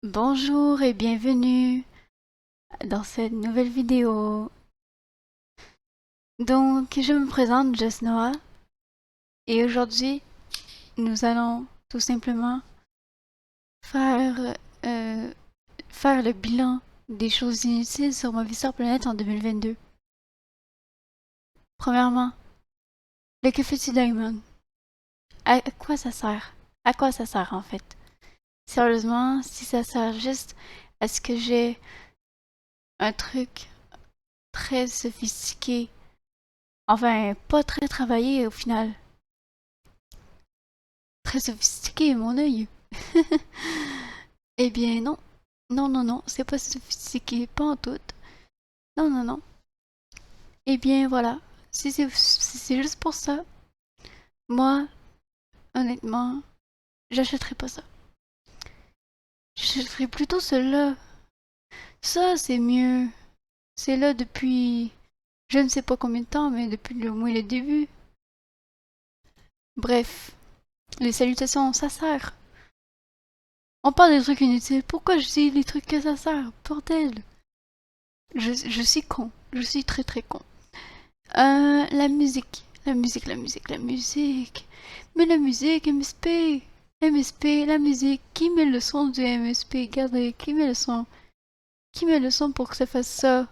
Bonjour et bienvenue dans cette nouvelle vidéo. Donc, je me présente, Jess Noah, et aujourd'hui, nous allons tout simplement faire, euh, faire le bilan des choses inutiles sur Movistar Planet en 2022. Premièrement, le café Diamond. À quoi ça sert? À quoi ça sert en fait? Sérieusement, si ça sert juste à ce que j'ai un truc très sophistiqué, enfin pas très travaillé au final, très sophistiqué, mon œil. Eh bien, non. Non, non, non, c'est pas sophistiqué, pas en tout. Non, non, non. Eh bien, voilà. Si c'est juste pour ça, moi, honnêtement, j'achèterais pas ça. J'achèterais plutôt celui-là. Ça, c'est mieux. C'est là depuis je ne sais pas combien de temps, mais depuis au moins le début. Bref, les salutations, ça sert. On parle des trucs inutiles. Pourquoi je dis les trucs que ça sert? Bordel. Je suis con. Je suis très très con. La musique. La musique, la musique, la musique. Mais la musique, MSP. MSP, la musique. Qui met le son du MSP? Regardez, qui met le son? Qui met le son pour que ça fasse ça?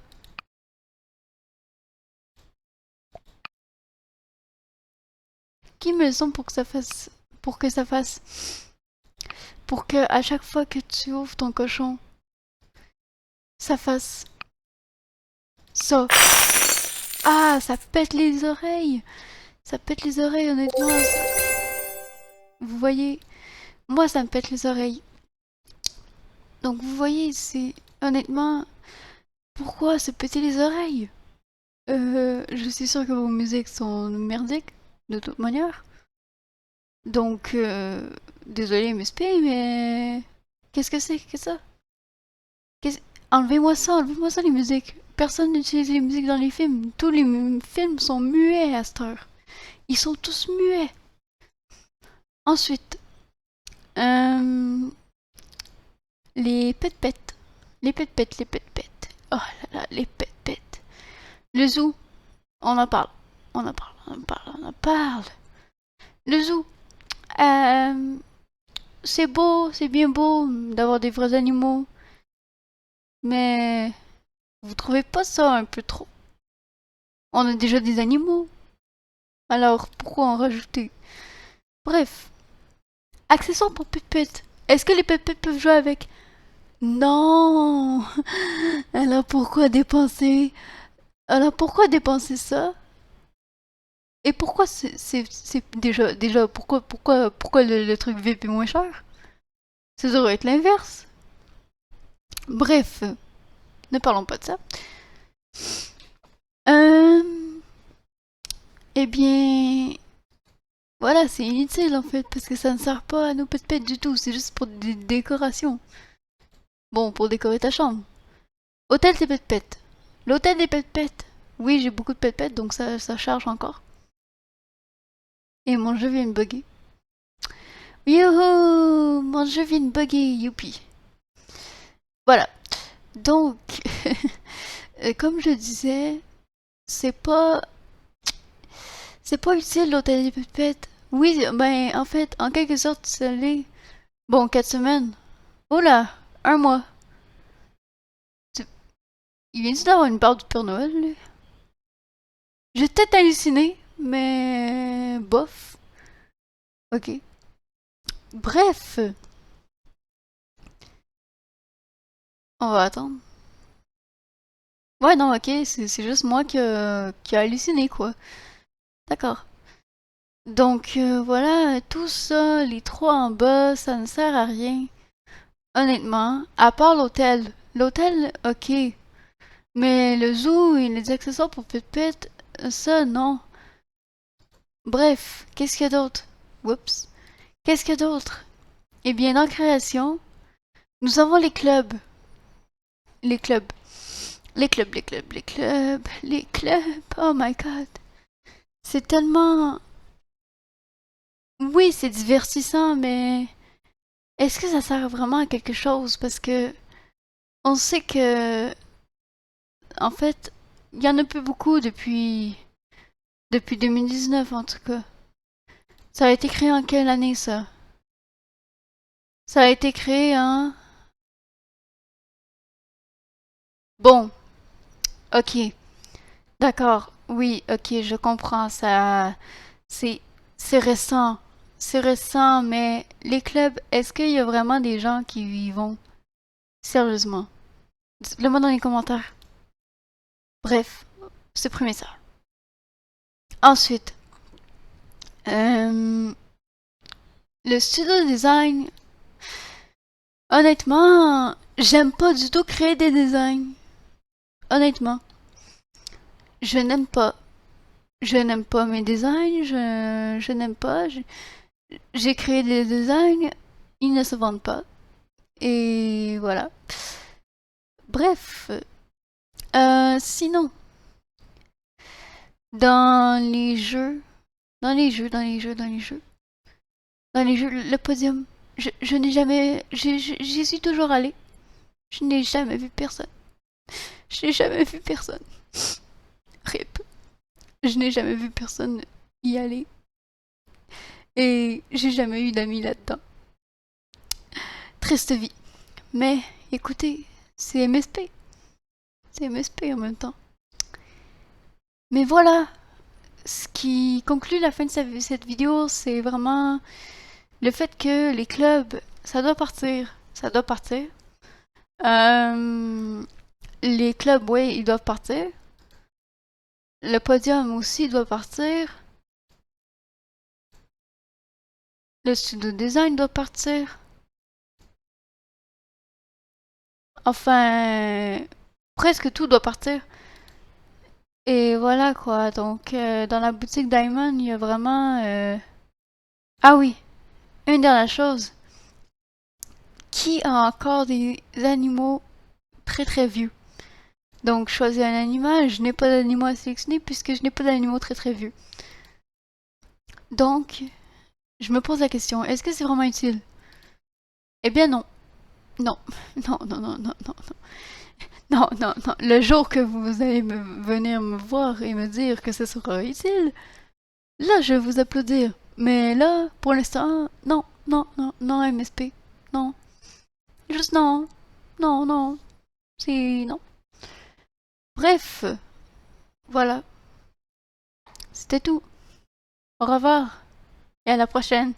Qui met le son pour que ça fasse... Pour que ça fasse... Pour que à chaque fois que tu ouvres ton cochon, ça fasse ça. Ah, ça pète les oreilles. Ça pète les oreilles, honnêtement. Vous voyez, moi, ça me pète les oreilles. Donc, vous voyez, c'est... Honnêtement, pourquoi se péter les oreilles? Je suis sûre que vos musiques sont merdiques, de toute manière. Donc, désolé MSP, mais... Qu'est-ce que c'est que ça? Qu'est-ce- enlevez-moi ça les musiques. Personne n'utilise les musiques dans les films. Tous les films sont muets à cette heure. Ils sont tous muets. Ensuite, euh, les pet-pets. Les pet-pets, les pet-pets. Oh là là, les pet-pets. Le zoo, on en parle. On en parle, on en parle, on en parle. Le zoo, euh, c'est beau, c'est bien beau d'avoir des vrais animaux, mais vous trouvez pas ça un peu trop? On a déjà des animaux, alors pourquoi en rajouter? Bref, accessoires pour pépette. Est-ce que les pépettes peuvent jouer avec? Non. Alors pourquoi dépenser? Alors pourquoi dépenser ça? Et pourquoi c'est déjà pourquoi le truc VIP est moins cher? Ça devrait être l'inverse. Bref, ne parlons pas de ça. Euh, eh bien, voilà, c'est inutile en fait, parce que ça ne sert pas à nos pets du tout, c'est juste pour des décorations. Bon, pour décorer ta chambre. Hôtel des pets. L'hôtel des pets. Oui, j'ai beaucoup de pets, donc ça charge encore. Et mon jeu vient de bugger. Youhou! Mon jeu vient de bugger, youpi. Voilà. Donc, comme je disais, c'est pas c'est pas utile l'hôtel des pets. Oui, ben en fait, en quelque sorte, ça l'est. Bon, 4 semaines. Oh là, un mois. Il vient-tu d'avoir une part du Père Noël, lui? J'ai peut-être halluciné, mais bof. Ok. Bref, on va attendre. Ouais, non, ok, c'est juste moi qui a halluciné, quoi. D'accord. Donc, voilà, tout ça, les trois en bas, ça ne sert à rien. Honnêtement, à part l'hôtel. L'hôtel, ok. Mais le zoo et les accessoires pour Pet-Pet, ça, non. Bref, qu'est-ce qu'il y a d'autre? Oups. Qu'est-ce qu'il y a d'autre? Eh bien, dans création, nous avons les clubs. Les clubs. Les clubs, les clubs, les clubs, les clubs. Oh my god. C'est tellement... Oui, c'est divertissant, mais... est-ce que ça sert vraiment à quelque chose? Parce que on sait que, en fait, il y en a plus beaucoup depuis 2019 en tout cas. Ça a été créé en quelle année ça? Ça a été créé en... Bon, ok, d'accord, oui, ok, je comprends, ça... C'est... C'est récent. C'est récent, mais les clubs, est-ce qu'il y a vraiment des gens qui y vont? Sérieusement. Dites-le-moi dans les commentaires. Bref, supprimez ça. Ensuite, euh, le studio design, honnêtement, j'aime pas du tout créer des designs. Honnêtement, je n'aime pas. Je n'aime pas mes designs, je n'aime pas. J'ai créé des designs, ils ne se vendent pas. Et voilà. Bref, sinon, dans les jeux, dans les jeux, dans les jeux, dans les jeux, dans les jeux, le podium, je n'ai jamais, j'y suis toujours allé. Je n'ai jamais vu personne. Je n'ai jamais vu personne. Rip. Je n'ai jamais vu personne y aller. Et j'ai jamais eu d'amis là-dedans. Triste vie. Mais écoutez, c'est MSP. C'est MSP en même temps. Mais voilà, ce qui conclut la fin de cette vidéo, c'est vraiment le fait que les clubs, ça doit partir. Ça doit partir. Euh, les clubs, oui, ils doivent partir. Le podium aussi doit partir. Le studio design doit partir. Enfin, presque tout doit partir. Et voilà quoi. Donc, dans la boutique Diamond, il y a vraiment. Ah oui, une dernière chose. Qui a encore des animaux très très vieux? Donc, choisis un animal. Je n'ai pas d'animaux à sélectionner puisque je n'ai pas d'animaux très très vieux. Donc, je me pose la question, est-ce que c'est vraiment utile? Eh bien non. Non. Non, non, non, non, non, non. Non, non, non. Le jour que vous allez venir me voir et me dire que ce sera utile, là, je vais vous applaudir. Mais là, pour l'instant, non, non, non, non, MSP. Non. Juste non. Non, non. C'est non. Bref, voilà. C'était tout. Au revoir et à la prochaine.